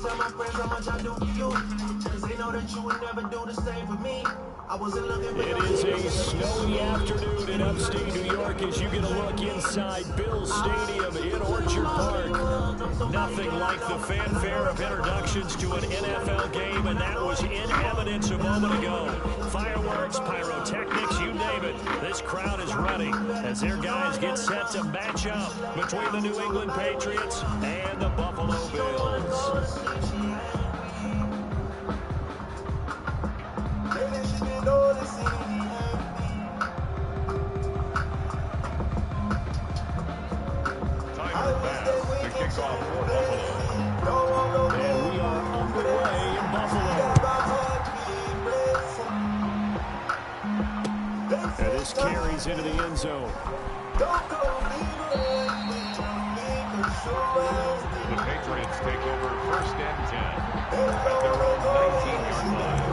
tell my friends how much I do for you, cause they know that you would never do the same for me. I wasn't looking for It is a snowy afternoon in upstate New York as you get a look inside Bills Stadium in Orchard Park. Nothing like the fanfare of introductions to an NFL game, and that was in evidence a moment ago. Fireworks, pyrotechnics, you name it. This crowd is ready as their guys get set to match up between the New England Patriots and the Buffalo Bills. Tyler Bass to kick off for Buffalo. And we are underway in Buffalo. And this carries into the end zone. The Patriots take over 1st and 10 at their own 19-yard line.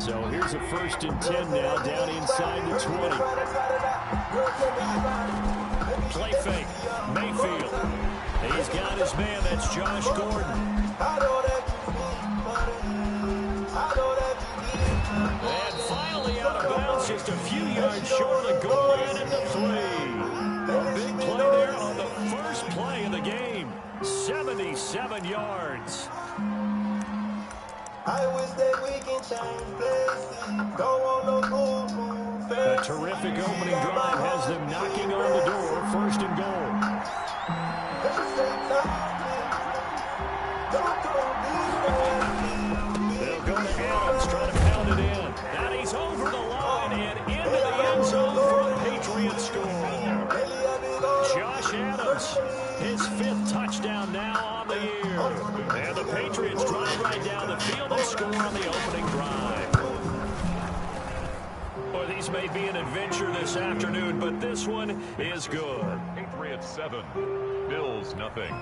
So here's a 1st and 10 now, down inside the 20. Play fake, Mayfield. He's got his man, that's Josh Gordon. And finally out of bounds, just a few yards short of the goal line at the 3. A big play there on the first play of the game. 77 yards. I wish that we can change places. Don't want no fool. A terrific opening drive has them knocking on the door. 1st and goal. They'll go to Adams, trying to pound it in. And he's over the line and into the end zone for a Patriot score. Josh Adams, his 5th touchdown now on the year. And the Patriots drive right down the field and score on the opening drive. Well, these may be an adventure this afternoon, but this one is good. Patriots 7, Bills nothing.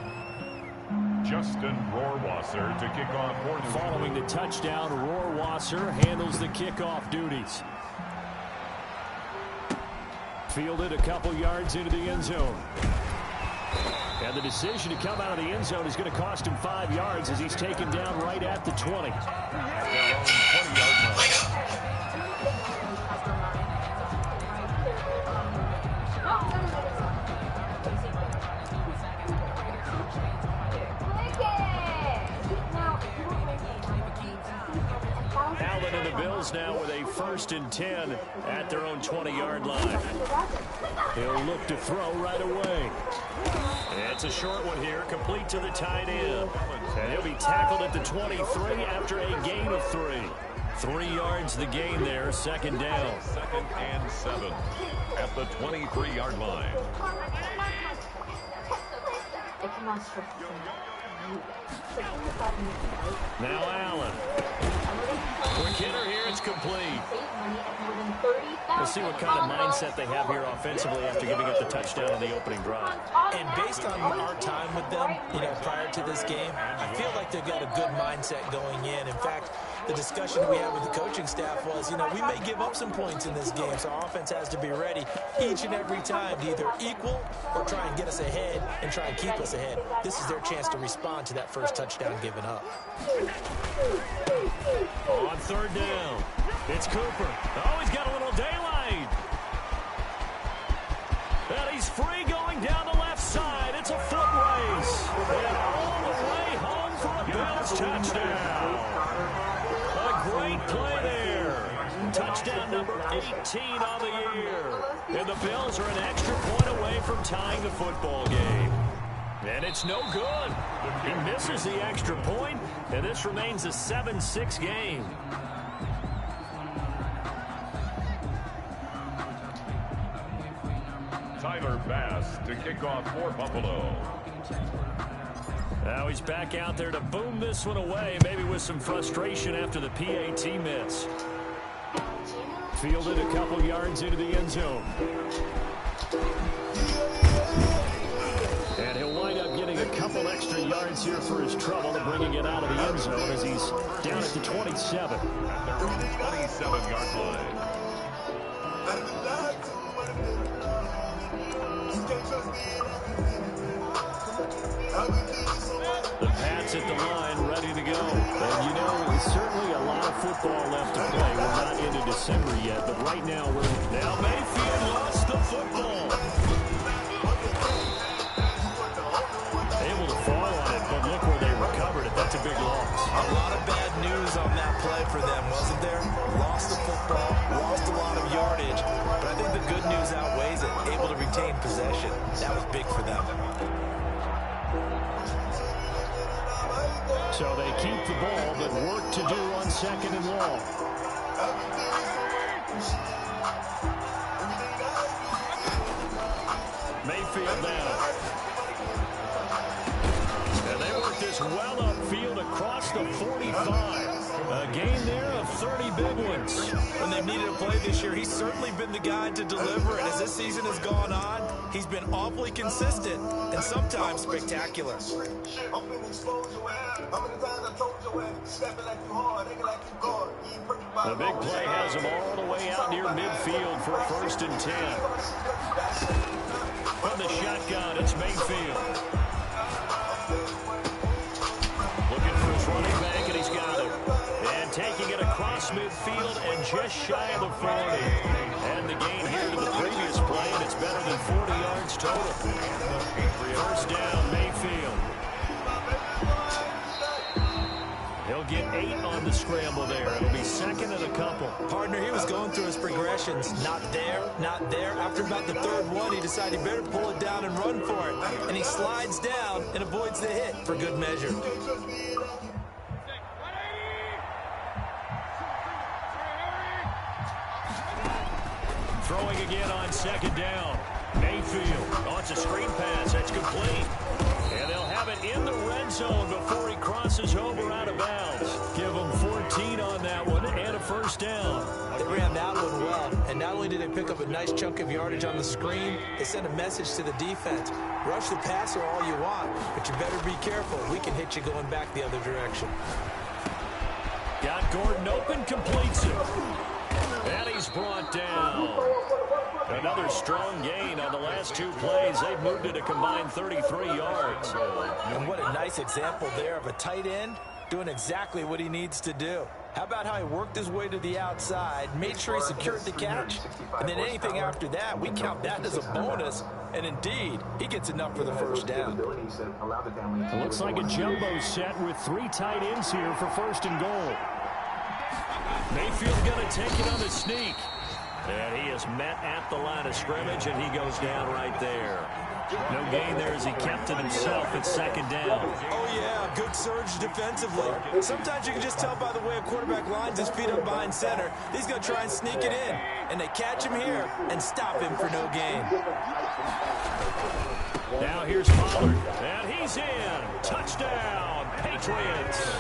Justin Rohrwasser to kick off for New Following the touchdown, Rohrwasser handles the kickoff duties. Fielded a couple yards into the end zone. And the decision to come out of the end zone is going to cost him 5 yards as he's taken down right at the 20. at their own 20-yard line. Allen and the Bills now with a 1st and 10 at their own 20-yard line. He'll look to throw right away. It's a short one here, complete to the tight end. And he'll be tackled at the 23 after a gain of 3. 3 yards the gain there, 2nd down. 2nd and 7 at the 23-yard line. Now Allen. Quick hitter here, it's complete. We'll see what kind of mindset they have here offensively after giving up the touchdown on the opening drive. And based on our time with them, prior to this game, I feel like they've got a good mindset going in. In fact, the discussion we had with the coaching staff was, we may give up some points in this game, so our offense has to be ready each and every time to either equal or try and get us ahead and try and keep us ahead. This is their chance to respond to that first touchdown given up. On 3rd down, it's Cooper. Oh, he's got a little daylight. And he's free going down the left side. It's a foot race. And all the way home for a Bills touchdown. A great play there. Touchdown number 18 on the year. And the Bills are an extra point away from tying the football game. And it's no good. He misses the extra point, and this remains a 7-6 game. Tyler Bass to kick off for Buffalo. Now he's back out there to boom this one away, maybe with some frustration after the PAT miss. Fielded a couple yards into the end zone. And he'll wind up getting a couple extra yards here for his trouble and bringing it out of the end zone as he's down at the 27. At their own 20 The Pats at the line, ready to go. And you know, there's certainly a lot of football left to play. We're not into December yet, but right now Now Mayfield lost the football. Able to fall on it, but look where they recovered it. That's a big loss. A lot of bad news on that play for them, wasn't there? Lost the football, lost a lot of yardage, but I think the good news outweighs it. Able to retain possession. That was big for them. So they keep the ball, but work to do on 2nd and long. Mayfield down. And they work this well upfield across the 45. A gain there of 30 big ones. When they've needed a play this year, he's certainly been the guy to deliver. And as this season has gone on, he's been awfully consistent and sometimes spectacular. The big play has him all the way out near midfield for a 1st and 10. From the shotgun, it's Mayfield. Looking for his running back, and he's got it. And taking it across midfield and just shy of the 40. And the gain here to the previous play, and it's better than 40 yards total. 1st down, Mayfield. He'll get 8 on the scramble there. It'll be 2nd and a couple. Partner, he was going through his progressions. Not there, not there. After about the 3rd one, he decided he better pull it down and run for it. And he slides down and avoids the hit for good measure. Throwing again on 2nd down. Mayfield. Oh, it's a screen pass. That's complete. And they'll have it in the red zone before he crosses over out of bounds. Give him 14 on that one and a 1st down. They ran that one well. And not only did they pick up a nice chunk of yardage on the screen, they sent a message to the defense. Rush the passer all you want, but you better be careful. We can hit you going back the other direction. Got Gordon open, completes it. And he's brought down. Another strong gain on the last 2 plays. They've moved it a combined 33 yards. And what a nice example there of a tight end doing exactly what he needs to do. How about how he worked his way to the outside, made sure he secured the catch, and then anything after that, we count that as a bonus. And indeed, he gets enough for the 1st down. It looks like a jumbo set with 3 tight ends here for 1st and goal. Mayfield going to take it on the sneak. And he is met at the line of scrimmage, and he goes down right there. No gain there as he kept it himself at 2nd down. Oh, yeah, good surge defensively. Sometimes you can just tell by the way a quarterback lines his feet up behind center. He's going to try and sneak it in, and they catch him here and stop him for no gain. Now here's Pollard, and he's in. Touchdown, Patriots.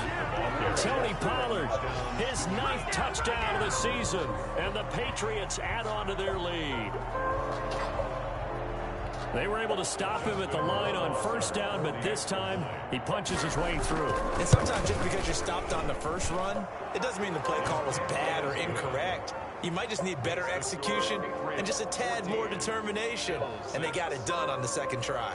Tony Pollard, his 9th touchdown of the season, and the Patriots add on to their lead. They were able to stop him at the line on 1st down, but this time he punches his way through. And sometimes just because you're stopped on the first run, it doesn't mean the play call was bad or incorrect. You might just need better execution and just a tad more determination. And they got it done on the 2nd try.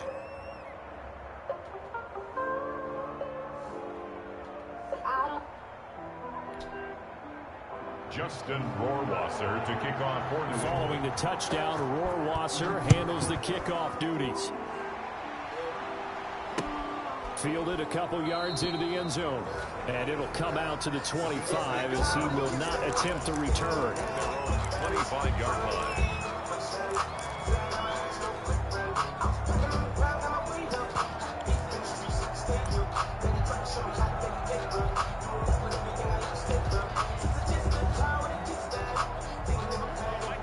Justin Rohrwasser to kick off for New England. Following the touchdown, Rohrwasser handles the kickoff duties. Fielded a couple yards into the end zone. And it'll come out to the 25 as he will not attempt to return. 25-yard line.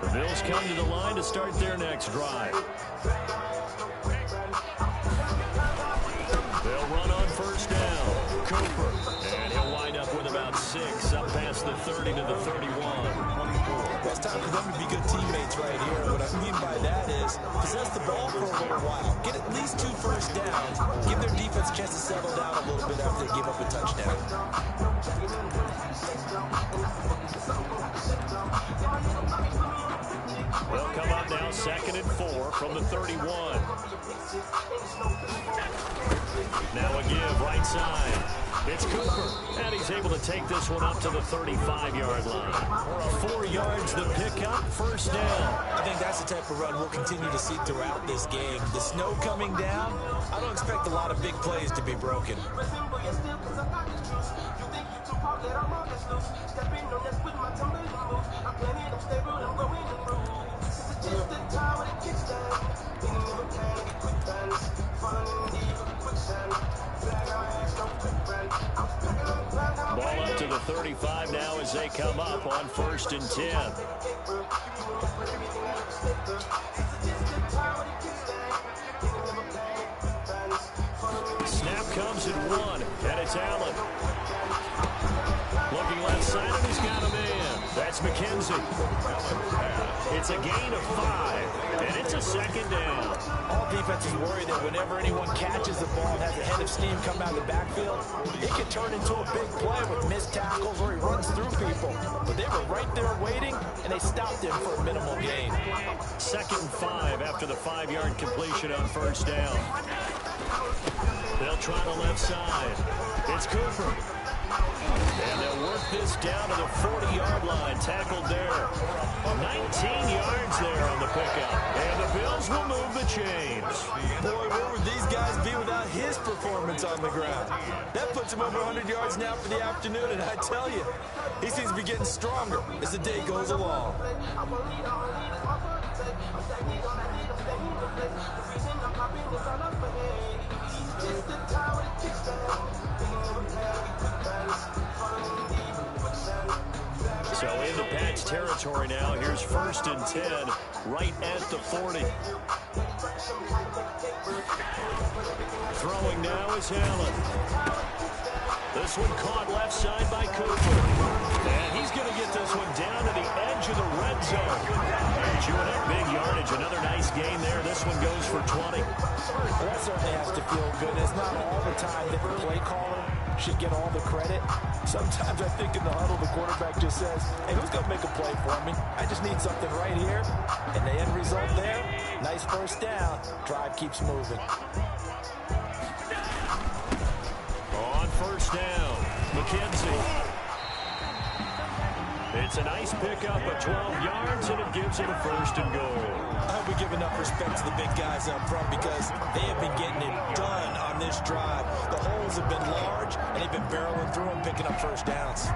The Bills come to the line to start their next drive. They'll run on 1st down. Cooper. And he'll wind up with about 6 up past the 30 to the 31. Well, it's time for them to be good teammates right here. What I mean by that is possess the ball for a little while. Get at least 2 first downs. Give their defense a chance to settle down a little bit after they give up a touchdown. They'll come up now 2nd and 4 from the 31. Now a give right side. It's Cooper, and he's able to take this one up to the 35-yard line. 4 yards the pickup, first down. I think that's the type of run we'll continue to see throughout this game. The snow coming down, I don't expect a lot of big plays to be broken. Ball up to the 35 now as they come up on 1st and 10. Snap comes at 1, and it's Allen. Looking left side, and he's got a man. That's McKenzie. It's a gain of 5, and it's a 2nd down. All defenses worry that whenever anyone catches the ball and has a head of steam come out of the backfield, it can turn into a big play with missed tackles or he runs through people. But they were right there waiting, and they stopped him for a minimal gain. 2nd and 5 after the 5-yard completion on 1st down. They'll try the left side. It's Cooper. And they'll work this down to the 40-yard line. Tackled there. 19 yards there on the pickup. And the Bills will move the chains. Boy, where would these guys be without his performance on the ground? That puts him over 100 yards now for the afternoon, and I tell you, he seems to be getting stronger as the day goes along. So into Pats territory now. Here's 1st and 10 right at the 40. Throwing now is Allen. This one caught left side by Cooper. And he's going to get this one down to the edge of the red zone. And chewing up big yardage. Another nice gain there. This one goes for 20. Well, that certainly has to feel good. It's not all the time that the play caller should get all the credit. Sometimes I think in the huddle, the quarterback just says, hey, who's going to make a play for me? I just need something right here. And the end result there, nice first down. Drive keeps moving. On 1st down, McKenzie. It's a nice pickup of 12 yards, and it gives it a 1st and goal. I hope we give enough respect to the big guys up front because they have been getting it done on this drive. The holes have been large, and they've been barreling through them, picking up first downs.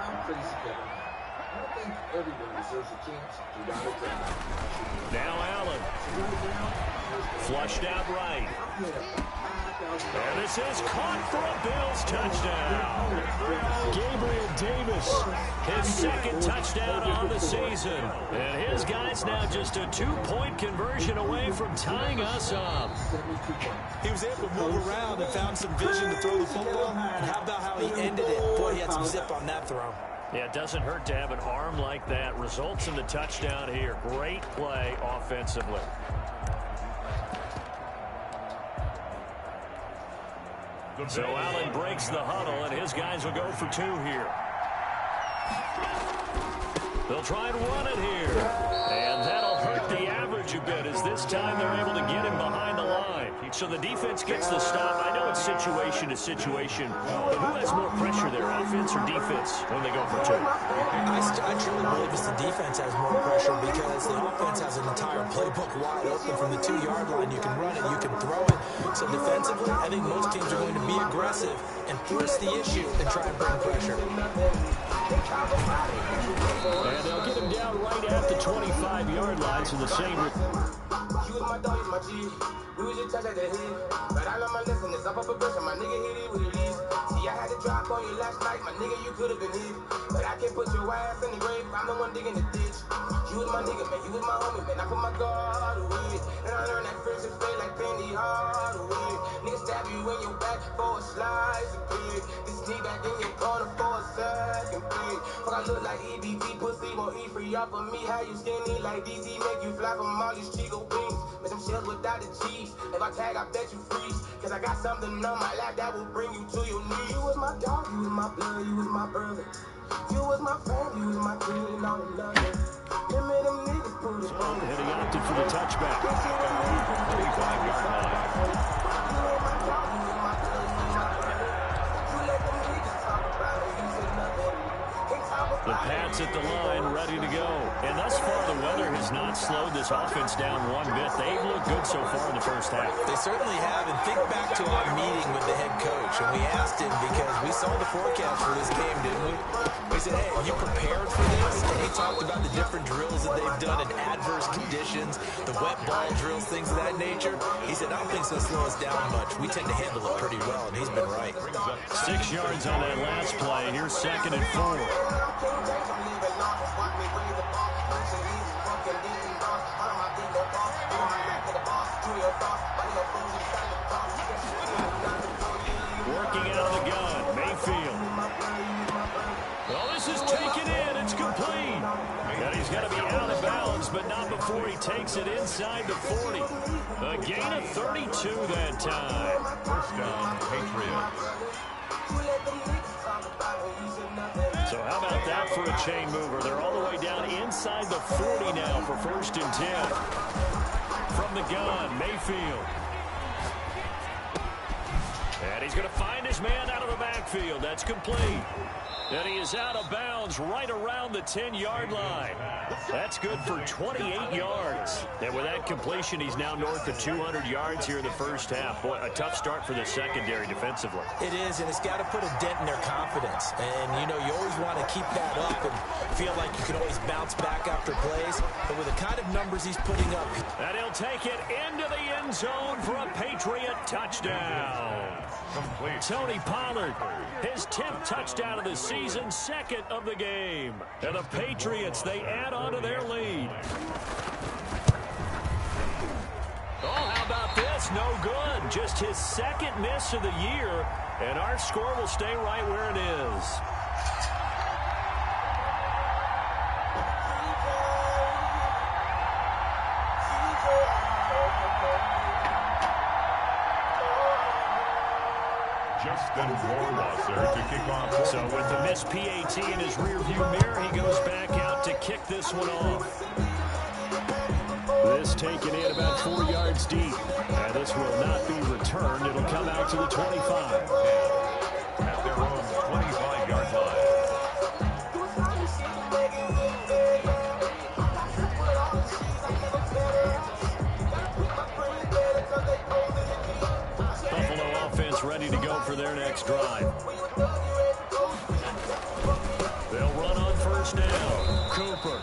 I'm crazy, Kevin. I don't think everyone deserves a chance to ride a drive. Now Allen. Flushed out right. And this is caught for a Bills touchdown. Gabriel Davis, his 2nd touchdown on the season. And his guys now just a 2-point conversion away from tying us up. He was able to move around and found some vision to throw the football. And how about how he ended it? Boy, he had some zip on that throw. Yeah, it doesn't hurt to have an arm like that. Results in the touchdown here. Great play offensively. So Allen breaks the huddle, and his guys will go for 2 here. They'll try and run it here. And that'll hurt the average a bit as this time they're able to get him behind the line. So the defense gets the stop. I know it's situation to situation, but who has more pressure there, offense or defense, when they go for 2? I truly believe it's the defense has more pressure because the offense has an entire playbook wide open from the 2-yard line. You can run it, you can throw it. So defensively, I think most teams are going to be aggressive and force the issue and try and bring pressure. And they'll get him down right at the 25-yard line, so the same. You was my dog, you my G. We was just touch at the head. But I learned my lesson. It's up a pressure. My nigga hit it with it is. See, I had to drop on you last night. My nigga, you could have been hit. But I can't put your ass in the grave. I'm the one digging the ditch. You was my nigga, man. You was my homie, man. I put my guard away. And I learned that friendship stay like Penny Hardaway. Nigga stab you in your back for a slice of pig. This knee back in your corner for a second pig. Fuck, I look like EBT. Pussy won't eat free off of me. How you skinny like DC? Make you fly from all these Chico beans. Make some shells without the cheese. If I tag, I bet you freeze. Cause I got something on my lap that will bring you to your knees. You was my dog, you was my blood, you was my brother. You was my friend, you was my queen, all the love. Them and them niggas put it on. And he opted for the touchback. 25-yard line. The Pats at the line, ready to go. And thus far, the weather has not slowed this offense down one bit. They've looked good so far in the first half. They certainly have. And think back to our meeting with the head coach. And we asked him, because we saw the forecast for this game, didn't we? We said, hey, are you prepared for this? And he talked about the different drills that they've done in adverse conditions, the wet ball drills, things of that nature. He said, I don't think it's going to slow us down much. We tend to handle it pretty well, and he's been right. 6 yards on that last play. Here's 2nd and 4. Working out of the gun, Mayfield. Well, this is taken in. It's complete. And he's going to be out of bounds, but not before he takes it inside the 40. A gain of 32 that time. First down, Patriots. So how about that for a chain mover? They're all the way down inside the 40 now for 1st and 10. From the gun, Mayfield. And he's going to find his man out of the backfield. That's complete. And he is out of bounds right around the 10-yard line. That's good for 28 yards. And with that completion, he's now north of 200 yards here in the first half. Boy, a tough start for the secondary defensively. It is, and it's got to put a dent in their confidence. And, you know, you always want to keep that up and feel like you can always bounce back after plays. But with the kind of numbers he's putting up. And he'll take it into the end zone for a Patriot touchdown. Complete. Tony Pollard, his 10th touchdown of the season, 2nd of the game. And the Patriots, they add on to their lead. Oh, how about this? No good. Just his 2nd miss of the year. And our score will stay right where it is. Justin Rohrwasser to kick off. So with the missed PAT in his rearview mirror, he goes back out to kick this one off. This taken in about 4 yards deep. And this will not be returned. It'll come out to the 25. At their own 25-yard line. Buffalo offense ready to go for their next drive. They'll run on 1st down. Cooper.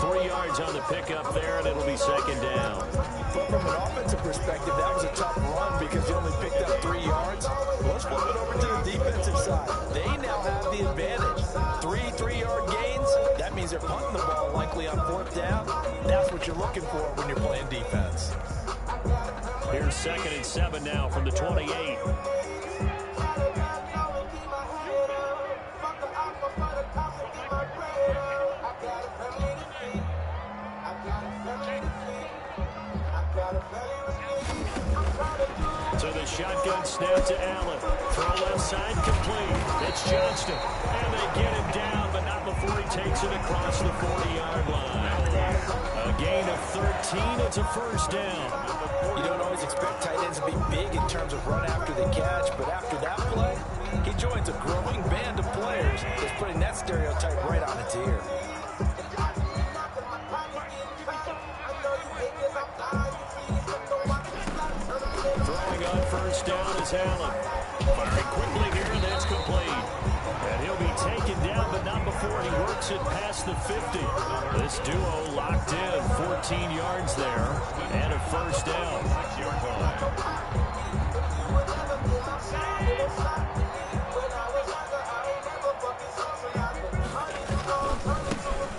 3 yards on the pickup there, and it'll be 2nd down. From an offensive perspective, that was a tough run because you only picked up 3 yards. Let's flip it over to the defensive side. They now have the advantage. 3-3-yard gains. That means they're punting the ball likely on 4th down. That's what you're looking for when you're playing defense. Here's 2nd and 7 now from the 28. So the shotgun snap to Allen. Throw left side complete. It's Johnston. And they get him down, but not before he takes it across the 40-yard line. A gain of 13. It's a 1st down. You don't always expect tight ends to be big in terms of run after the catch, but after that play, he joins a growing band of players that's putting that stereotype right on its ear. Throwing on 1st down is Allen. Firing quickly here, and that's complete. And he'll be taken down, but not before he works it past the 50. This duo locked in, 14 yards there, and a 1st down.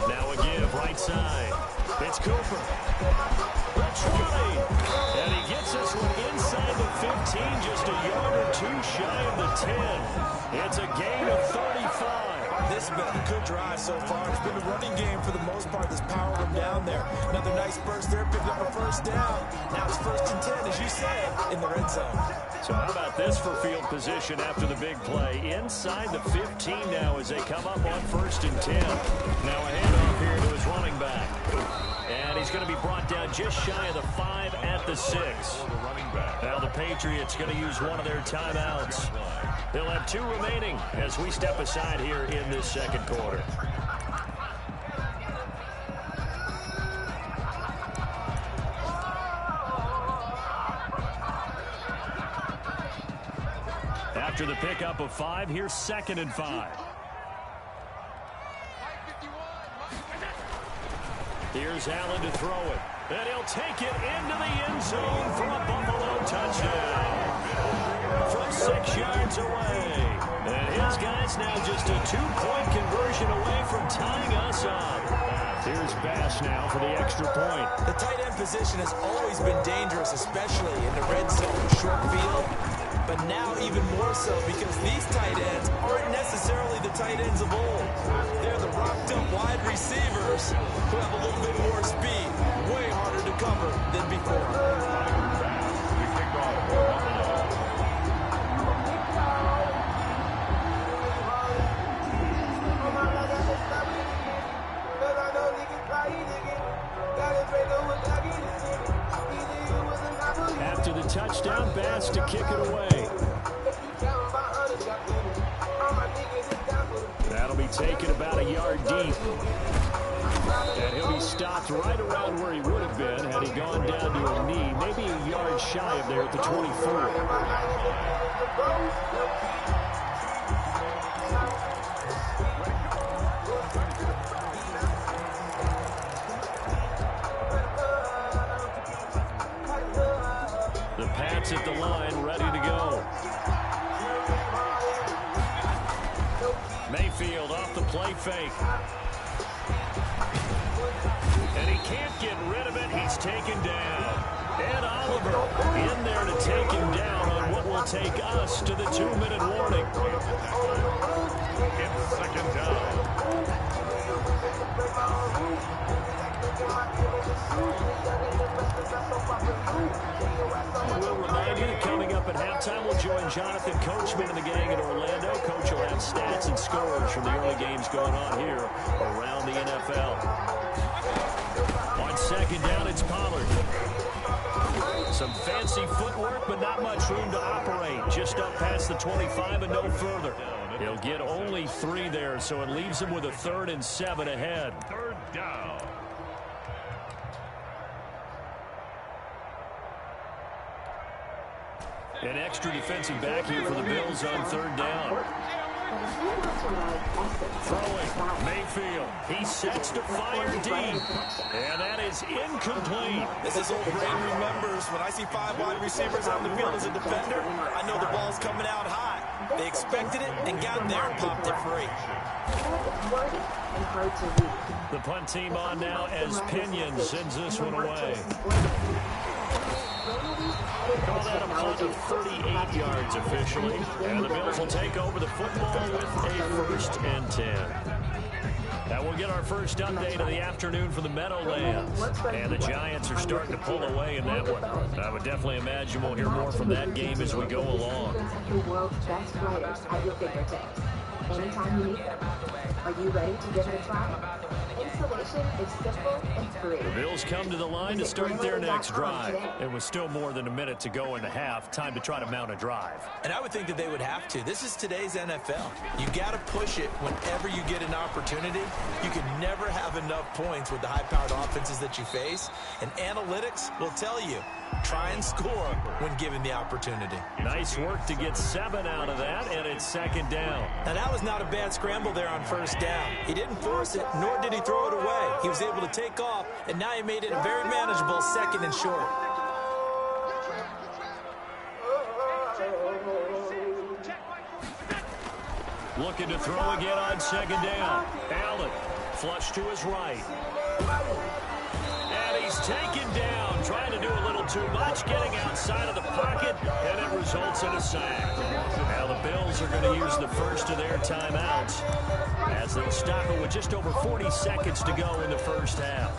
Now a give, right side. It's Cooper. The 20. And he gets this one inside the 15, just a yard or two shy of the 10. It's a gain of 35. This have been a good drive so far. It's been a running game for the most part that's powering them down there. Another nice burst there, picking up a first down. Now it's 1st and 10, as you said, in the red zone. So how about this for field position after the big play? Inside the 15 now as they come up on 1st and 10. Now a handoff here to his running back. And he's going to be brought down just shy of the 5 at the 6. Now the Patriots going to use one of their timeouts. They'll have 2 remaining as we step aside here in this second quarter. After the pickup of 5, here's 2nd and 5. Here's Allen to throw it. And he'll take it into the end zone for a Buffalo touchdown. From 6 yards away. And his guy's now just a 2-point conversion away from tying us up. Here's Bass now for the extra point. The tight end position has always been dangerous, especially in the red zone, short field. But now even more so because these tight ends aren't necessarily the tight ends of old. They're the rocked-up wide receivers who have a little bit more speed, way harder to cover than before. After the touchdown, Bass to kick it away. That'll be taken about a yard deep. And he'll be stopped right around where he would have been had he gone down to a knee, maybe a yard shy of there at the 24. The Pats at the line, ready to go. Mayfield off the play fake. And he can't get rid of it. He's taken down. Ed Oliver in there to take him down on what will take us to the 2-minute warning. It's 2nd down. We'll remind you that coming up at halftime, we'll join Jonathan Coachman and the gang in Orlando. Coach will have stats and scores from the early games going on here around the NFL. On 2nd down, it's Pollard. Some fancy footwork, but not much room to operate. Just up past the 25 and no further. He'll get only 3 there, so it leaves him with a 3rd and 7 ahead. 3rd down. An extra defensive back here for the Bills on 3rd down. Throwing, Mayfield. He sets to fire deep. And that is incomplete. As his old brain remembers, when I see 5 wide receivers on the field as a defender, I know the ball's coming out high. They expected it and got there and popped it free. The punt team on now as Pinion sends this one away. Call that a punt of 38 yards officially. And the Bills will take over the football with a 1st and 10. That will get our first update of the afternoon for the Meadowlands. And the Giants are starting to pull away in that one. I would definitely imagine we'll hear more from that game as we go along. The world's best players at your fingertips. Anytime you need them. Are you ready to give it a try? Installation is simple and free. The Bills come to the line to start their next drive. It was still more than a minute to go in the half. Time to try to mount a drive. And I would think that they would have to. This is today's NFL. You got to push it whenever you get an opportunity. You can never have enough points with the high-powered offenses that you face. And analytics will tell you, try and score when given the opportunity. Nice work to get 7 out of that, and it's 2nd down. Now, that was not a bad scramble there on 1st down. He didn't force it, nor did he throw it away. He was able to take off, and now he made it a very manageable 2nd and short. Looking to throw again on 2nd down. Allen, flush to his right. And he's taken down, trying to do a little too much, getting outside of the pocket, and it results in a sack. Now the Bills are going to use the first of their timeouts as they'll stop it with just over 40 seconds to go in the first half.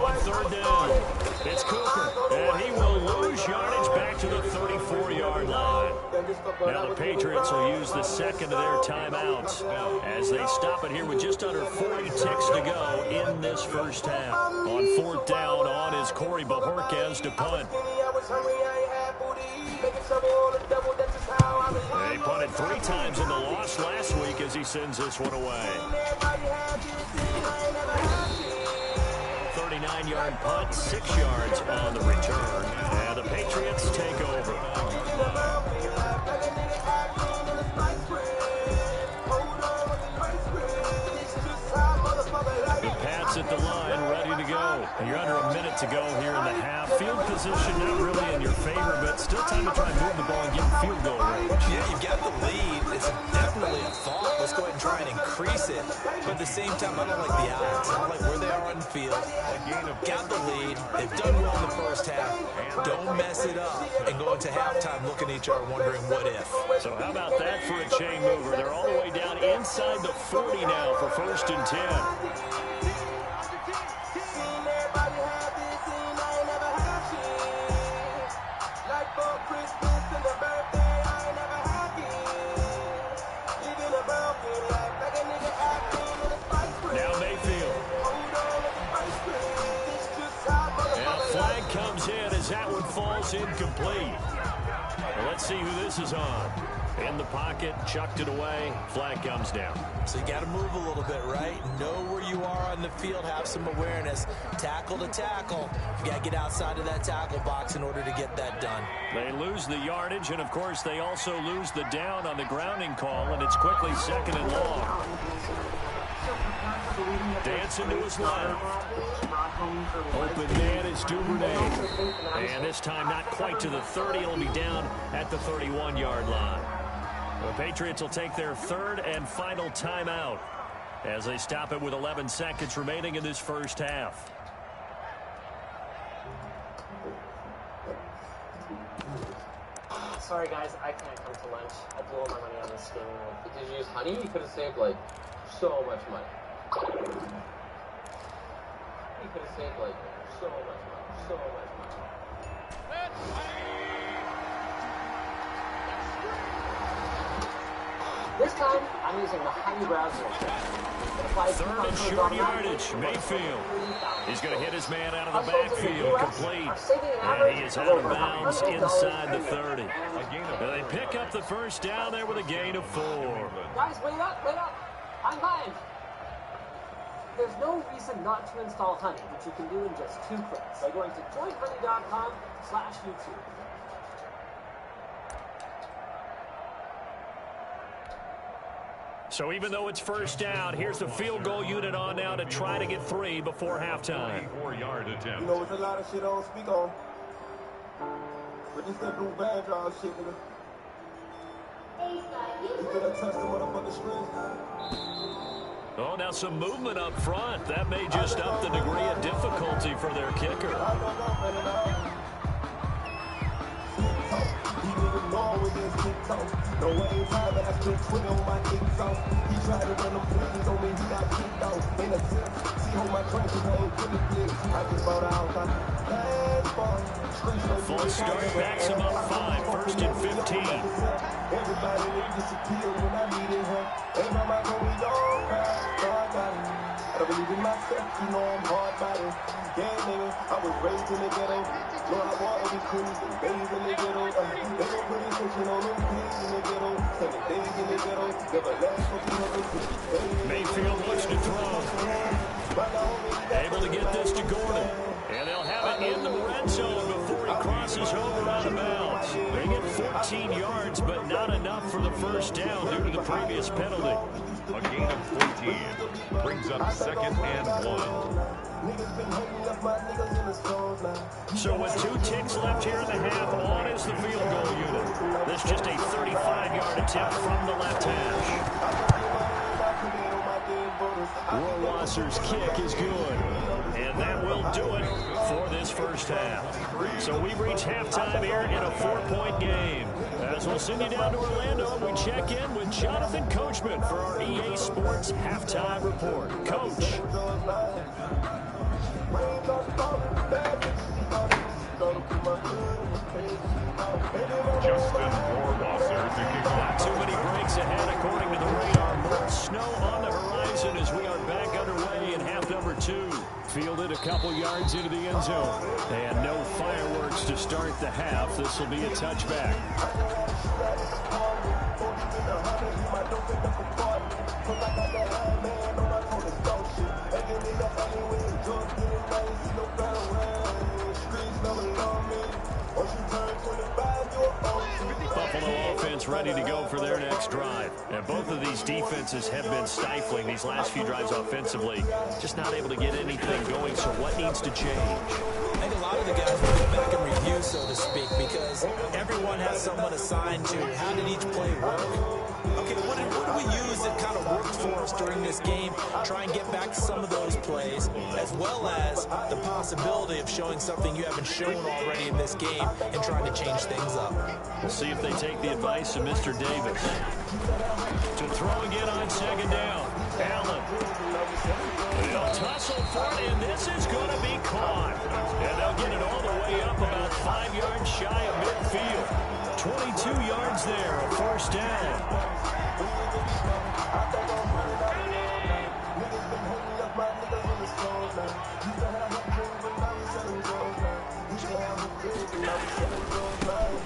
On third down, it's Cooper, and he will lose yardage back to the 34-yard line. Now the Patriots will use the second of their timeouts as they stop it here with just under 40 ticks to go in this first half. On fourth down, on is Corey Bojorquez to punt. They punted 3 times in the loss last week as he sends this one away. 39-yard punt, 6 yards on the return. And the Patriots take over. The Pats at the line, ready to go. You're under a minute to go here in the half. Field position not really in your favor, but still time to try and move the ball and get in field goal range. Yeah, you've got the lead. It's definitely a thought. Let's go ahead and try and increase it. But at the same time, I don't like the odds. I don't like where they are on the field. Got the lead. They've done well in the first half. Don't mess it up and go into halftime looking at each other wondering what if. So how about that for a chain mover? They're all the way down inside the 40 now for 1st and 10. Now Mayfield. And a flag comes in as that one falls incomplete. Well, let's see who this is on. In the pocket, chucked it away, flag comes down. So you got to move a little bit, right? Know where you are on the field, have some awareness. Tackle to tackle. You got to get outside of that tackle box in order to get that done. They lose the yardage, and of course they also lose the down on the grounding call, and it's quickly 2nd and long. Dancing to his left. Open man is Duvernay. And this time not quite to the 30. It'll be down at the 31-yard line. The Patriots will take their 3rd and final timeout as they stop it with 11 seconds remaining in this first half. Sorry, guys, I can't come to lunch. I blew all my money on this game. Did you use honey? You could have saved, like, so much money. You could have saved, like, so much money. So much money. This time, I'm using the honey browser. 3rd and short yardage. Mayfield. He's going to hit his man out of the backfield. Complete. And he is out of bounds inside the 30. They pick up the first down there with a gain of 4. Guys, wait up, wait up. I'm fine. There's no reason not to install Honey, which you can do in just 2 clicks by going to joinhoney.com/YouTube. So even though it's first down, here's the field goal unit on now to try to get 3 before halftime. 4-yard attempt. You know, it's a lot of shit I don't speak on. But this that blue band draw shit, nigga. You feel that touch the motherfucking screen? Oh, now some movement up front. That may just up the degree of difficulty for their kicker. No way in time, but I still twin on my kicks off. He tried to run them flippers on me, he got kicked off. In a tip, see how my drink is ain't pretty flicks. I just bought out my last ball. False start backs him up 5, 1st and 15. Everybody they disappear when I needed her. Ain't my mind gonna be all right, so I got it. I don't believe in myself, you know I'm hard body. Yeah, nigga, I was raised in the ghetto. No, I want to be cool, babies in the ghetto. They don't put attention on them pigs in the ghetto. Tell me days in the ghetto, never last for people. Mayfield looks to throw. Able to get this to Gordon. And they'll have it in the red zone before he crosses over out of bounds. They get 14 yards, but not enough for the first down due to the previous penalty. A gain of 14 brings up 2nd and 1. So with 2 ticks left here in the half, on is the field goal unit. This just a 35-yard attempt from the left hash. Rohrwasser's kick is good. And that will do it for this first half. So we reach halftime here in a 4-point game. As we'll send you down to Orlando, we check in with Jonathan Coachman for our EA Sports Halftime Report. Coach. Justin Rohrwasser to kick off. Not too many breaks ahead according to the radar. More snow on the horizon as we are back underway in half number 2. Fielded a couple yards into the end zone. And no fireworks to start the half. This will be a touchback. Buffalo offense ready to go for their next drive. And both of these defenses have been stifling these last few drives offensively. Just not able to get anything going, so what needs to change? I think a lot of the guys will go back and review, so to speak, because everyone has someone assigned to how did each play work. Okay, what did we use that kind of worked for us during this game? Try and get back to some of those plays, as well as the possibility of showing something you haven't shown already in this game and trying to change things up. We'll see if they take the advice of Mr. Davis. To throw again on 2nd down. Allen. They'll tussle for it, and this is going to be caught. And they'll get it all the way up about 5 yards shy of midfield. 22 yards there, a first down.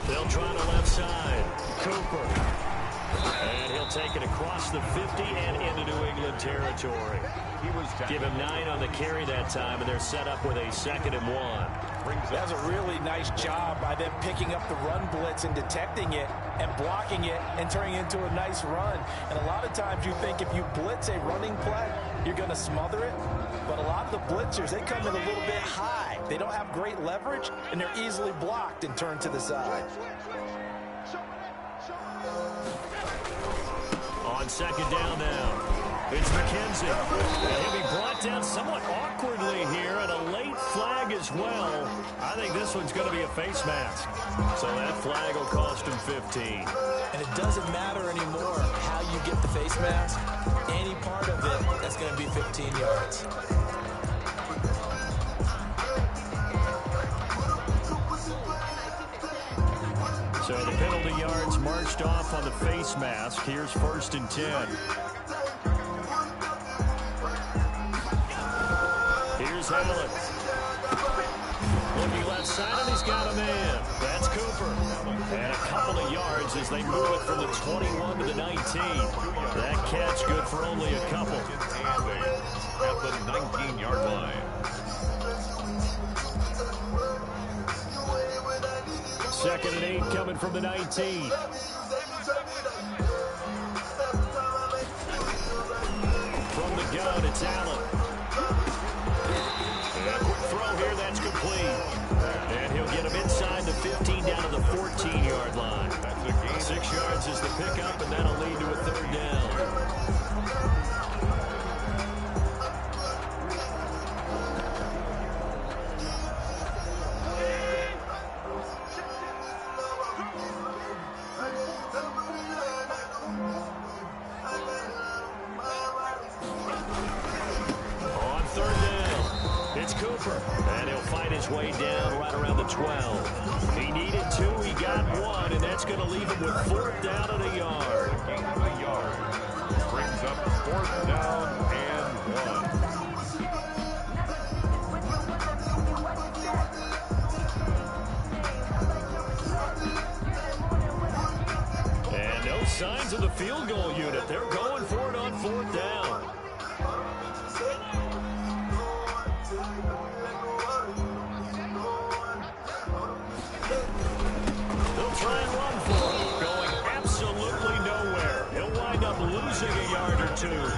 They'll try to left side. Cooper. And he'll take it across the 50 and into New England territory. Give him 9 on the carry that time, and they're set up with a 2nd and 1. That's a really nice job by them picking up the run blitz and detecting it and blocking it and turning it into a nice run. And a lot of times you think if you blitz a running play, you're going to smother it. But a lot of the blitzers, they come in a little bit high. They don't have great leverage, and they're easily blocked and turned to the side. On 2nd down now, it's McKenzie. And he'll be brought down somewhat awkwardly here, and a late flag as well. I think this one's going to be a face mask. So that flag will cost him 15. And it doesn't matter anymore how you get the face mask. Any part of it, that's going to be 15 yards. So the penalty yards marched off on the face mask. Here's 1st and 10. Here's Allen. Looking left side, and he's got a man. That's Cooper. And a couple of yards as they move it from the 21 to the 19. That catch good for only a couple. And at the 19-yard line. 2nd and 8 coming from the 19. From the gun, it's Allen. And a quick throw here, that's complete. And he'll get him inside the 15 down to the 14-yard line. That's a gain. 6 yards is the pickup, and that'll lead to a 3rd down. And he'll fight his way down right around the 12. He needed 2, he got 1, and that's going to leave him with 4th down and a yard. Gain of a yard. Brings up 4th down and 1. And no signs of the field goal unit. They're going for it on 4th down. Try and run for it. Going absolutely nowhere. losing a yard or two.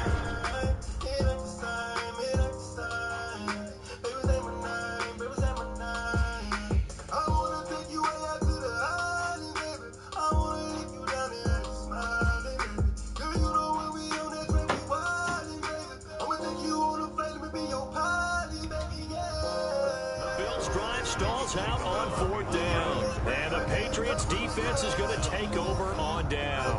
Stalls out on 4th down. And the Patriots defense is going to take over on down.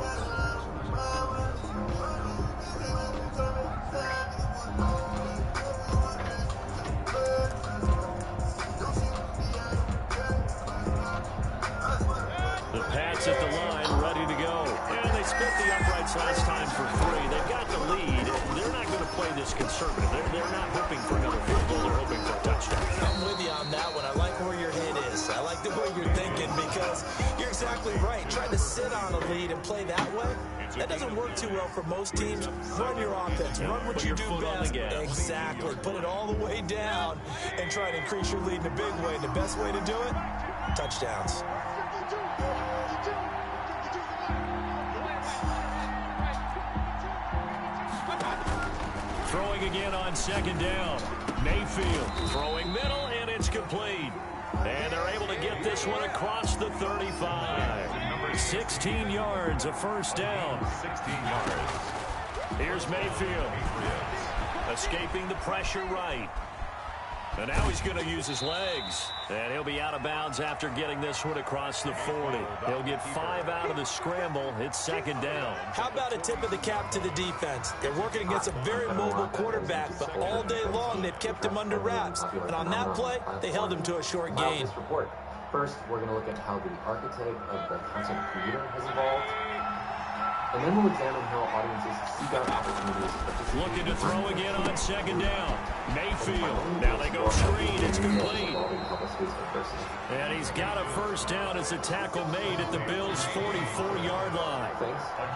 The Pats at the line, ready to go. And they split the uprights last time for 3. They've got the lead. They're not going to play this conservative. They're not hoping for another field goal. They're hoping for a touchdown. I'm with you on that one. I like where your head is. I like the way you're thinking because you're exactly right. Trying to sit on a lead and play that way, that doesn't work too well for most teams. Run your offense. Run what you do best. Exactly. Put it all the way down and try to increase your lead in a big way. The best way to do it, touchdowns. Throwing again on 2nd down. Mayfield throwing middle, and it's complete. And they're able to get this one across the 35. 16 yards, a 1st down. 16 yards. Here's Mayfield. Escaping the pressure right. And now he's going to use his legs. And he'll be out of bounds after getting this one across the 40. He'll get 5 out of the scramble. It's 2nd down. How about a tip of the cap to the defense? They're working against a very mobile quarterback, but all day long they've kept him under wraps. And on that play, they held him to a short gain. First, we're going to look at how the archetype of the content creator has evolved. And then we'll examine how audiences seek out opportunities. Looking to throw again on 2nd down. Mayfield. Now they go screen. It's complete. And he's got a 1st down as a tackle made at the Bills' 44-yard line.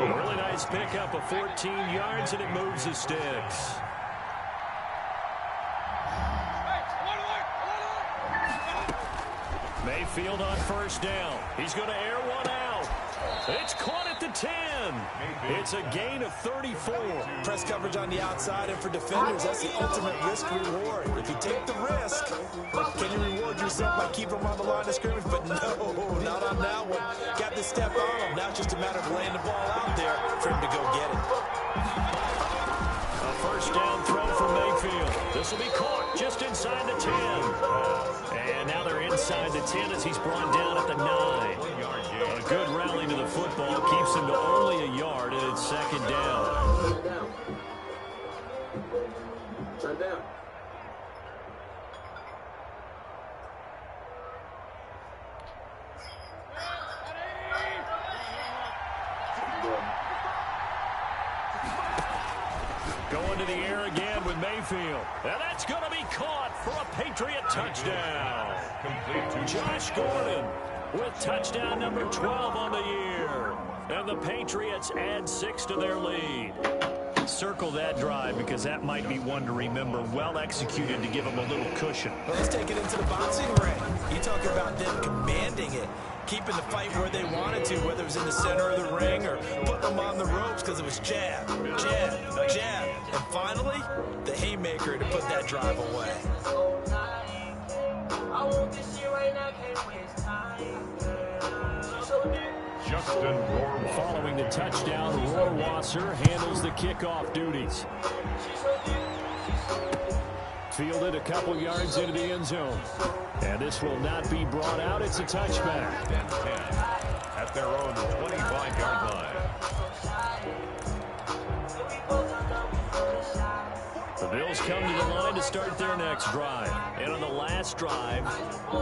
A really nice pickup of 14 yards, and it moves the sticks. Mayfield on 1st down. He's going to air one out. It's caught at the 10. It's a gain of 34. Press coverage on the outside, and for defenders, that's the ultimate risk reward. If you take the risk, can you reward yourself by keeping them on the line of scrimmage? But no, not on that one. Got to step on them. Now it's just a matter of laying the ball out there for him to go get it. A 1st down throw for Mayfield. This will be caught just inside the 10. And now they're inside the 10 as he's brought down at the 9. A good rally to the football keeps him to only a yard, and it's 2nd down. Turn down. Going to the air again with Mayfield. And that's going to be caught for a Patriot touchdown. Josh Gordon with touchdown number 12 on the year. And the Patriots add 6 to their lead. Circle that drive because that might be one to remember. Well executed to give them a little cushion. Well, let's take it into the boxing ring. You talk about them commanding it, keeping the fight where they wanted to, whether it was in the center of the ring or putting them on the ropes because it was jab, jab, jab. And finally, the haymaker to put that drive away. Justin Rohrwasser. Following the touchdown, Rohrwasser handles the kickoff duties. Fielded a couple yards into the end zone. And this will not be brought out. It's a touchback. At their own 25-yard line. The Bills come to the line to start their next drive. And on the last drive,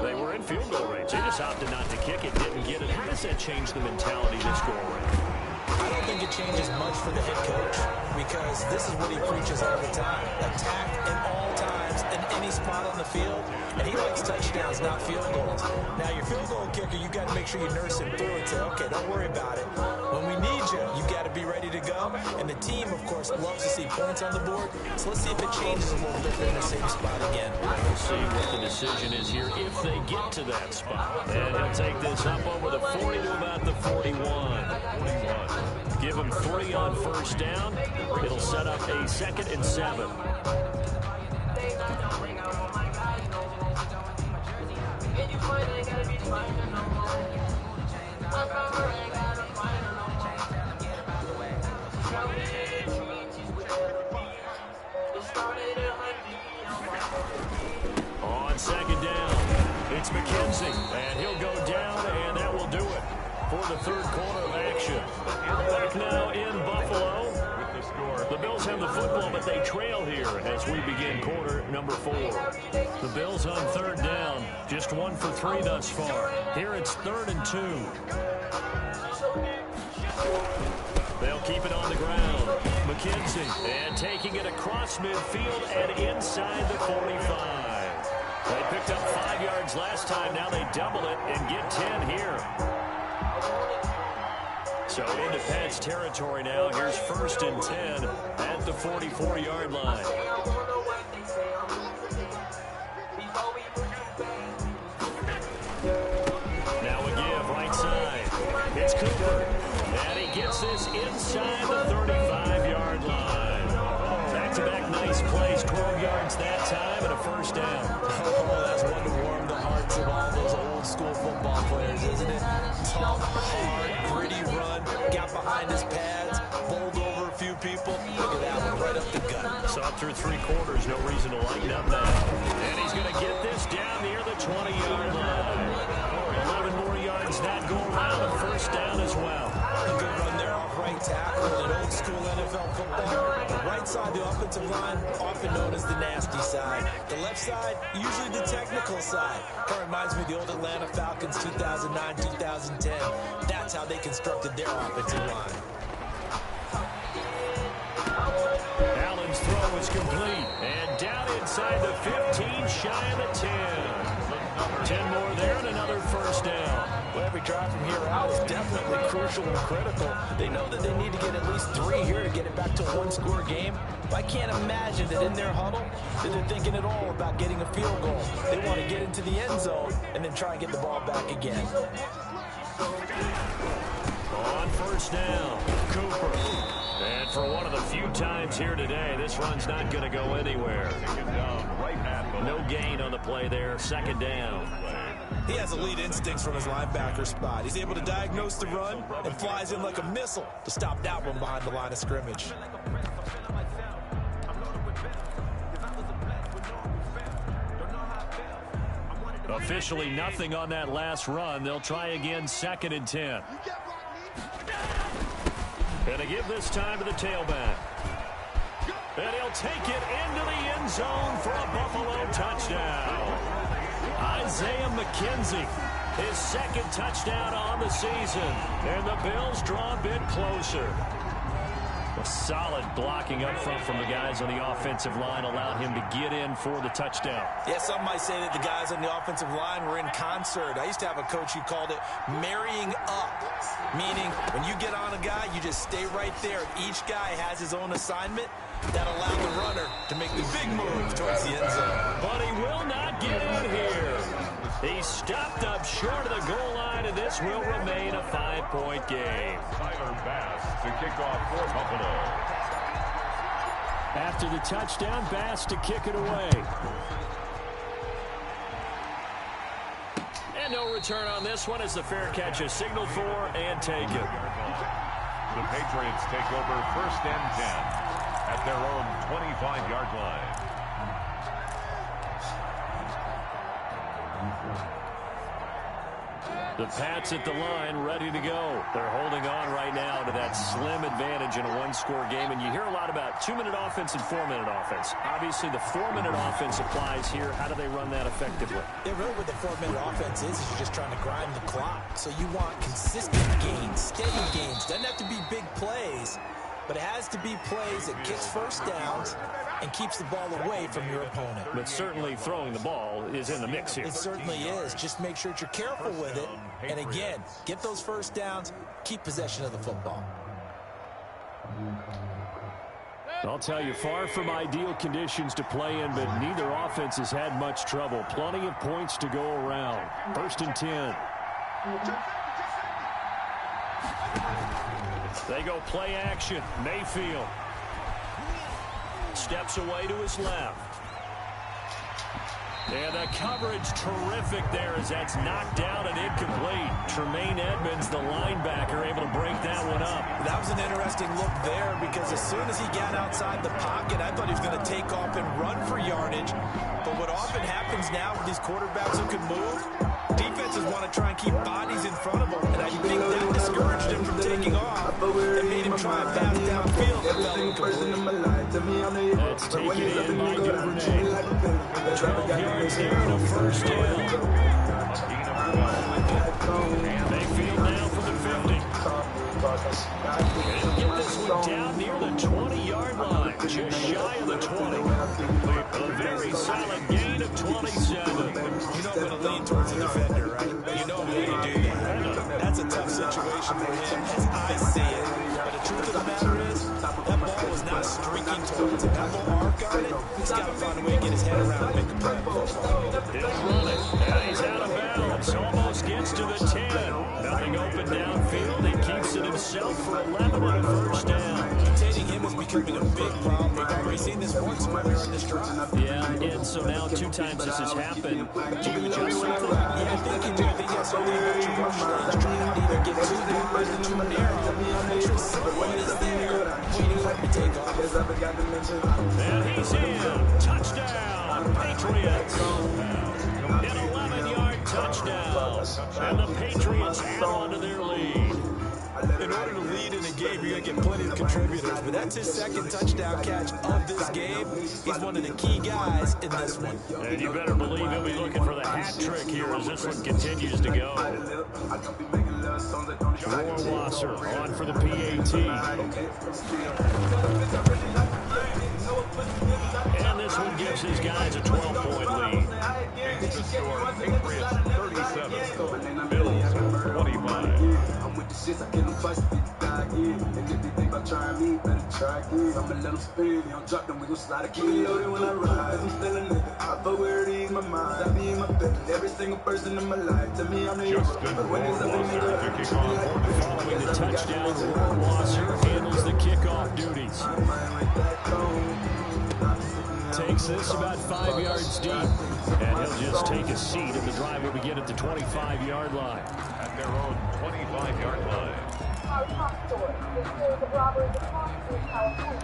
they were in field goal range. They just opted not to kick it, didn't get it. How does that change the mentality this go around? I don't think it changes much for the head coach because this is what he preaches all the time. Attack at all times in any spot on the field. And he likes touchdowns, not field goals. Now, your field goal kicker, you got to make sure you nurse him through and say, okay, don't worry about it. When we need you, you got to be ready to go. And the team, of course, loves to see points on the board. So let's see if it changes a little bit in the same spot again. We'll see what the decision is here if they get to that spot. And he'll take this up over the 40 to about the 41. Give him 3 on first down. It'll set up a 2nd and 7. On 2nd down, it's McKenzie, and he'll go down, and that will do it for the 3rd quarter of action. Back now in Buffalo. The Bills have the football, but they trail here as we begin quarter number 4. The Bills on 3rd down, just 1 for 3 thus far. Here it's 3rd and 2. They'll keep it on the ground. McKenzie, and taking it across midfield and inside the 45. They picked up 5 yards last time. Now they double it and get 10 here. So into Pats territory now. Here's 1st and 10 at the 44-yard line. Now a give right side. It's Cooper. And he gets this inside the 35-yard line. Back-to-back nice plays. 12 yards that time and a 1st down. Oh, that's one to warm the hearts of all those old-school football players, isn't it? Tough, hard, gritty run. Got behind his pads. Bowled over a few people. Look at that one, right up the gut. Saw it through 3 quarters. No reason to lighten up now. And he's going to get this down near the 20-yard line. 11 more yards that go around. A 1st down as well. A good run there off right tackle in an old-school NFL football. The right side, the offensive line, often known as the nasty side. The left side, usually the technical side. Kind of reminds me of the old Atlanta Falcons 2009, 2010. That's how they constructed their offensive line. Allen's throw is complete. And down inside the 15, shy of the 10. 10 more there and another 1st down. Well, every drive from here out is definitely crucial and critical. They know that they need to get at least 3 here to get it back to a 1-score game. I can't imagine that in their huddle that they're thinking at all about getting a field goal. They want to get into the end zone and then try and get the ball back again. On 1st down, Cooper. And for one of the few times here today, this run's not going to go anywhere. No gain on the play there. 2nd down. He has elite instincts from his linebacker spot. He's able to diagnose the run and flies in like a missile to stop that one behind the line of scrimmage. Officially nothing on that last run. They'll try again, 2nd and 10. And to give this time to the tailback. And he'll take it into the end zone for a Buffalo touchdown. Isaiah McKenzie, his 2nd touchdown on the season. And the Bills draw a bit closer. A solid blocking up front from the guys on the offensive line allowed him to get in for the touchdown. Yeah, some might say that the guys on the offensive line were in concert. I used to have a coach who called it marrying up, meaning when you get on a guy, you just stay right there. Each guy has his own assignment that allowed the runner to make the big move towards the end zone. But he will not get in here. He stopped up short of the goal line, and this will remain a 5-point game. Tyler Bass to kick off for Buffalo. After the touchdown, Bass to kick it away. And no return on this one as the fair catch is signaled for and taken. The Patriots take over 1st and 10 at their own 25-yard line. The Pats at the line, ready to go. They're holding on right now to that slim advantage in a 1-score game. And you hear a lot about 2-minute offense and 4-minute offense. Obviously, the 4-minute offense applies here. How do they run that effectively? Yeah, really what the 4-minute offense is you're just trying to grind the clock. So you want consistent gains, steady gains. Doesn't have to be big plays, but it has to be plays that kicks 1st downs and keeps the ball away from your opponent. But certainly throwing the ball is in the mix here. It certainly is. Just make sure that you're careful with it. And again, get those 1st downs, keep possession of the football. I'll tell you, far from ideal conditions to play in, but neither offense has had much trouble. Plenty of points to go around. 1st and 10. They go play action. Mayfield steps away to his left. And the coverage terrific there as that's knocked down and incomplete. Tremaine Edmonds, the linebacker, able to break that one up. That was an interesting look there because as soon as he got outside the pocket, I thought he was going to take off and run for yardage. But what often happens now with these quarterbacks who can move, defenses want to try and keep bodies in front of them. And I think that discouraged him from taking off and made him try and pass downfield. That's taken in by Duvernay. 12 yards there to first down. And Mayfield now for the 50. They'll get this one down near the 20-yard line, just shy of the 20. A very solid gain of 27. You know I'm going to lean towards the defender, right? You know I'm going to do that. That's a tough situation for him as I see it. But the truth of the matter is, that ball was not streaking towards him. That little arc on it, he's got to find a way to get his head around and make the play. He'll run it. And he's out of bounds. Almost gets to the 10. Nothing open downfield. He keeps it himself for 11 on a first down. Containing him is becoming a big problem. We've already seen this once earlier on this drive. Yeah, and so now 2 times this has happened. Do you adjust something? Yeah, I think you do. I think you have something about your rush lanes. Try not to either get too wide or too narrow. Make sure someone is there waiting for him to take off. And he's in. Touchdown, Patriots. An 11-yard touchdown. And the Patriots add on to their lead. In order to lead in a game, you're going to get plenty of contributors. But that's his second touchdown catch of this game. He's one of the key guys in this one. And you better believe he'll be looking for the hat trick here as this one continues to go. Rohrwasser on for the PAT. And this one gives his guys a 12-point lead. The score, Patriots 37, Bills 25. I'm with the shits, I get them twice to get the guy again. And if they think about trying me, better try again. I'ma let them spin, you don't drop them, we gon' slide again. Loaded when I ride, I'm still a nigga. I fuck where it is, my mind. I be in my bed, every single person in my life. To me, I'm the Justin Rohrwasser to kick off. Following the touchdown, Rohrwasser handles the kickoff duties. Takes this about 5 yards deep. And he'll just take a seat, and the drive will begin at the 25-yard line. At their own 25-yard line. Our top story. The series of robberies across California.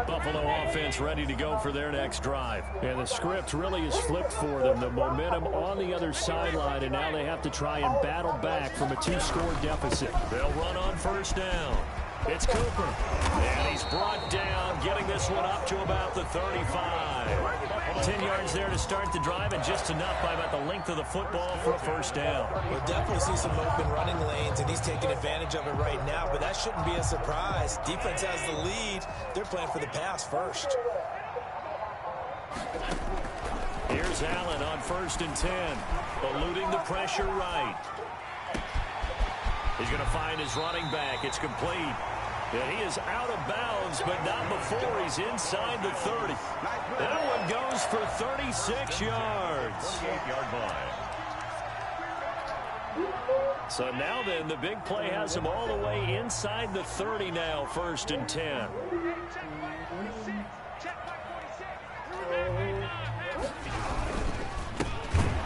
Buffalo offense ready to go for their next drive. And the script really is flipped for them. The momentum on the other sideline, and now they have to try and battle back from a 2-score deficit. They'll run on first down. It's Cooper. And he's brought down, getting this one up to about the 35. 10 yards there to start the drive, and just enough by about the length of the football for a first down. We'll definitely see some open running lanes, and he's taking advantage of it right now, but that shouldn't be a surprise. Defense has the lead. They're playing for the pass first. Here's Allen on 1st and 10, eluding the pressure right. He's going to find his running back. It's complete. And he is out of bounds, but not before he's inside the 30. That one goes for 36 yards. 28-yard line. So now then, the big play has him all the way inside the 30 now, 1st and 10.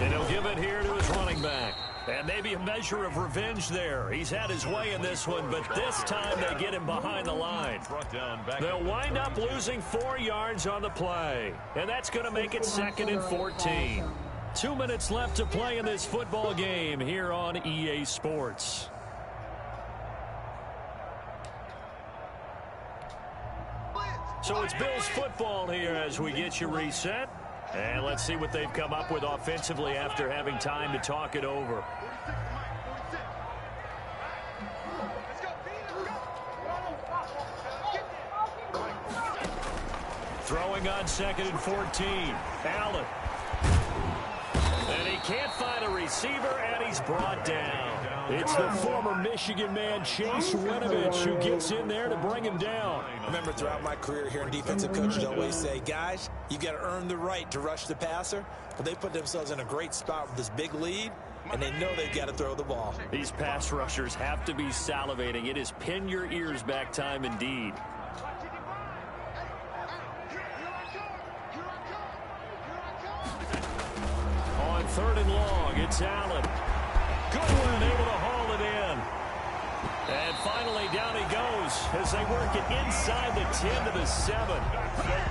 And he'll give it here to his running back. And maybe a measure of revenge there. He's had his way in this one, but this time they get him behind the line. They'll wind up losing 4 yards on the play. And that's going to make it 2nd and 14. 2 minutes left to play in this football game here on EA Sports. So it's Bills football here as we get you reset. And let's see what they've come up with offensively after having time to talk it over. Throwing on 2nd and 14. Allen. And he can't find a receiver, and he's brought down. It's the former Michigan man, Chase Winovich, who gets in there to bring him down. Remember, throughout my career here in defensive coaches always say, guys, you got to earn the right to rush the passer. But they put themselves in a great spot with this big lead. and they know they've got to throw the ball. These pass rushers have to be salivating. It is pin your ears back time indeed. On 3rd and long, it's Allen. Goodwin able to haul it in. And finally, down he goes as they work it inside the 10 to the 7.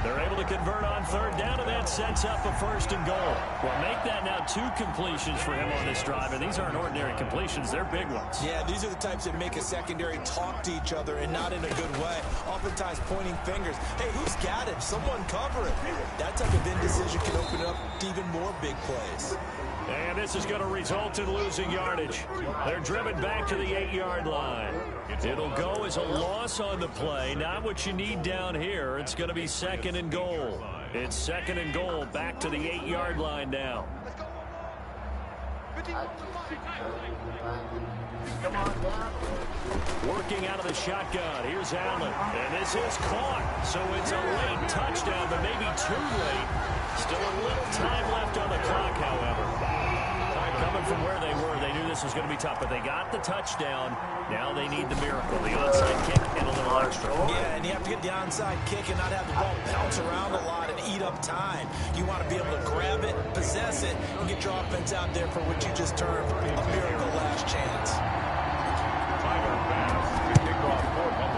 They're able to convert on 3rd down, and that sets up a 1st and goal. Well, make that now 2 completions for him on this drive, and these aren't ordinary completions. They're big ones. Yeah, these are the types that make a secondary talk to each other, and not in a good way. Oftentimes pointing fingers. Hey, who's got it? Someone cover it. That type of indecision can open up to even more big plays. And this is going to result in losing yardage. They're driven back to the 8-yard line. It'll go as a loss on the play. Not what you need down here. It's going to be 2nd and goal. It's 2nd and goal back to the 8-yard line now. Working out of the shotgun. Here's Allen. And this is caught. So it's a late touchdown, but maybe too late. Still a little time left on the clock, however. Coming from where they were, they knew this was going to be tough, but they got the touchdown. Now they need the miracle, the onside kick and a little extra. Yeah, and you have to get the onside kick and not have the ball bounce around a lot and eat up time. You want to be able to grab it, possess it, and get your offense out there for what you just termed a miracle last chance.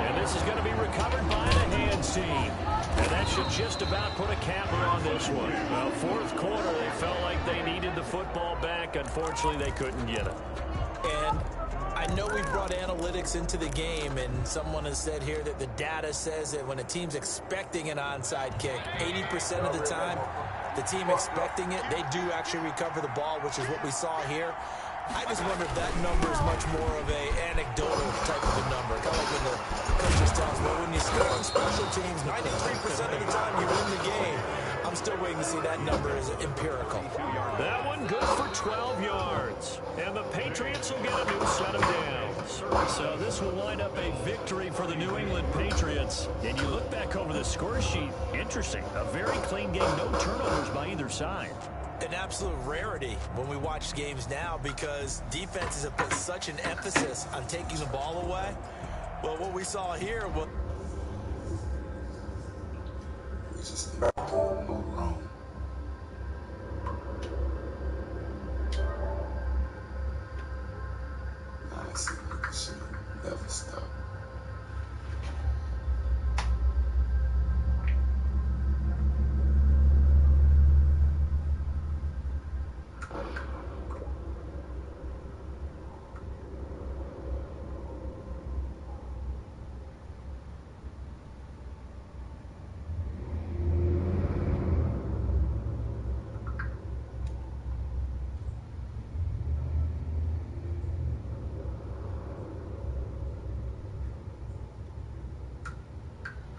And this is going to be recovered by the hands team. And that should just about put a capper on this one. Well, 4th quarter, they felt like they needed the football back. Unfortunately, they couldn't get it. And I know we brought analytics into the game, and someone has said here that the data says that when a team's expecting an onside kick, 80% of the time, the team expecting it, they do actually recover the ball, which is what we saw here. I just wonder if that number is much more of an anecdotal type of a number. Kind of like when the coaches tell us, well, when you score on special teams, 93% of the time you win the game. I'm still waiting to see that number as empirical. That one good for 12 yards. And the Patriots will get a new set of downs. So this will wind up a victory for the New England Patriots. And you look back over the score sheet, interesting. A very clean game, no turnovers by either side. An absolute rarity when we watch games now because defenses have put such an emphasis on taking the ball away. Well, what we saw here was... We just move wrong. Nah, I see, should never stop.